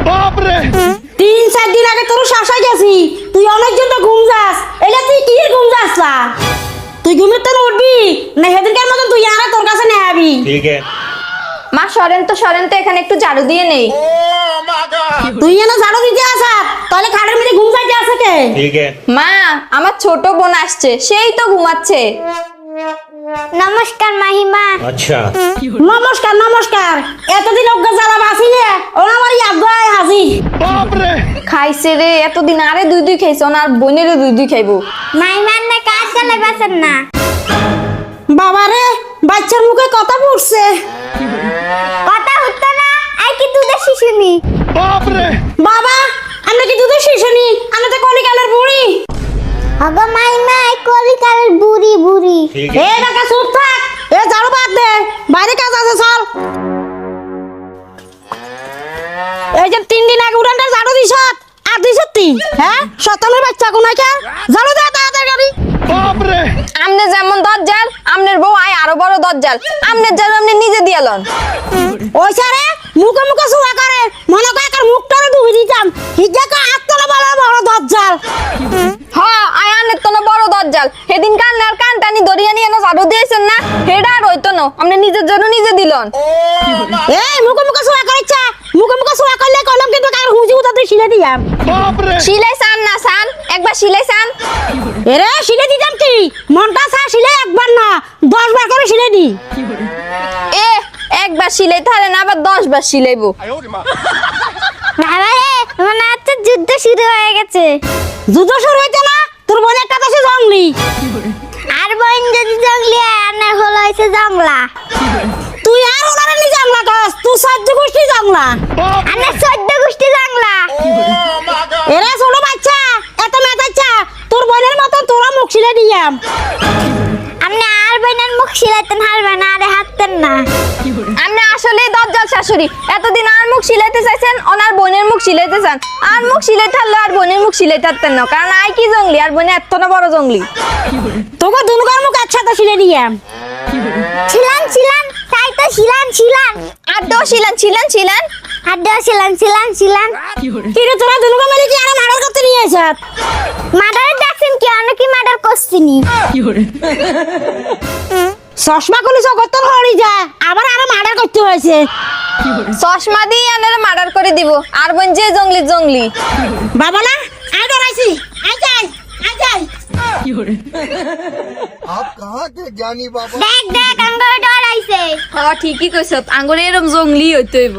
বাপরে 3-4 দিন আগে তোর শাসা গেছি তুই অনেকজন তো ঘুম যাস এলা তুই কি ঘুম যাস না তুই ঘুমের তো উঠবি না সেদিনকার মতন তুই আর তোর কাছে নিয়ে আবি ঠিক আছে মা সরেন তো এখানে একটু ঝাড়ু দিয়ে নেই। তুই এনে ঝাড়ু দিতে আসা তাহলে খাটের মধ্যে ঘুম যাইতে আসে কে ঠিক আছে মা আমার ছোট বোন আসছে সেই তো ঘুমাচ্ছে। নমস্কার মাহিমা। আচ্ছা নমস্কার নমস্কার এতদিন অজ্ঞা জ্বালা বাসিলে ওরা আমার আব্বাই হাজির বাপরে খাইছে রে এতদিন আরে দুই খাইছে ওনার বোনের দুই খাইবো। মাহিমার না কাজ চলে বাসেন না। বাবারে বাচ্চার মুখে কথা পড়ছে কথা হতো না আই কি দুধের শিশুনি। বাপরে বাবা আমরা কি দুধের শিশু নি আমরা তো কলিকালের বুড়ি আগো মাহিমা আই কলিকালের বুড়ি বুড়ি। ঠিক এ আছে কাকা চুপ থাক এ ঝাড়ু বাদ দে বাইরে কাজ আছে চল এই যে 3 দিন আগে উড়ানটা ঝাড়ু দিছ আর দিছ তুই হ্যাঁ শতানের বাচ্চা কোনায় কে ঝাড়ু দে তাড়াতাড়ি বাপরে আমনে যেমন দজ্জাল আমনের বউ আয় আরো বড় দজ্জাল আমনের জাল আমনে নিজে দিয়ালন। ওই সারে মুখে মুখে সুয়া করে মনে করে একার মুখটারে ডুবি দিতাম হিজা কা আত্তলা বড় বড় দজ্জাল হ আয় আনের তো না বড় দজ্জাল সেদিন কান্নার কানটানি দরিয়া নিয়ে না ঝাড়ু দিয়েছেন না হেডা আর হইতো না আমনে নিজের জন্য নিজে দিলন। এই মুখে মুখে সুয়া করেছে মুখে মুখে সুয়া করলে কলম কিন্তু কার হুজি উতা তুই শিলে দিয়াম বাপরে সিলাই সান না সান একবার সিলাই সান। এরে শিলে দিতাম কি মনটা সা শিলে একবার না 10 বার করে শিলে দি এ একবার সিলাই তাহলে না আবার 10 বার সিলাইবো। বাবা রে মনে হচ্ছে যুদ্ধ শুরু হয়ে গেছে। যুদ্ধ শুরু হইতে না তোর বোনের কথা সে জংলি আর বোন যদি জঙ্গলি আনে হলো হইছে জংলা। তুই আর ওনারে নি জাংলা কাস তুই সহ্য গোষ্ঠী জাংলা আনে 14 গোষ্ঠী জংলা। এরে ছোট বাচ্চা এত মেতাচ্ছা তোর বোনের মতো তোরা মুখ শিলে দিয়াম আপনি আর বোনের মুখ সিলাইতেন হারবেন আরে হাততেন না। আপনি আসলে দজ্জাল শাশুড়ি এতদিন আর মুখ সিলাইতে চাইছেন ওনার বোনের মুখ সিলাইতে চান আর মুখ সিলাইতে থাকলে আর বোনের মুখ সিলাইতে পারতেন না কারণ আই কি জঙ্গলি আর বোনে এত না বড় জঙ্গলি। তোকে দুনুকার মুখ একসাথে শিলে দিয়াম ছিলান ছিলান তাই তো ছিলান ছিলান আর দো ছিলেন আর দেও ছিলান ছিলান ছিলান। কিন্তু তোরা দুনুকা মিলে কি আর মারার করতে নিয়ে আসাত মার্ডার দেখছেন কি অনেক কি মার্ডার করছিনি। চশমা খুলে জগৎ হরি যা আবার আরো মার্ডার করতে হয়েছে চশমা দিয়ে আনারা মার্ডার করে দিব আর বোন যে জঙ্গলি বাবা না আই ডরাইছি আই যাই आप कहाँ के ज्ञानी बाबा? দেখ দেখ আঙ্গুর ডরাইছে। হ্যাঁ ঠিকই কইছ আঙ্গুরে এরম জঙ্গলি হইতে হইব।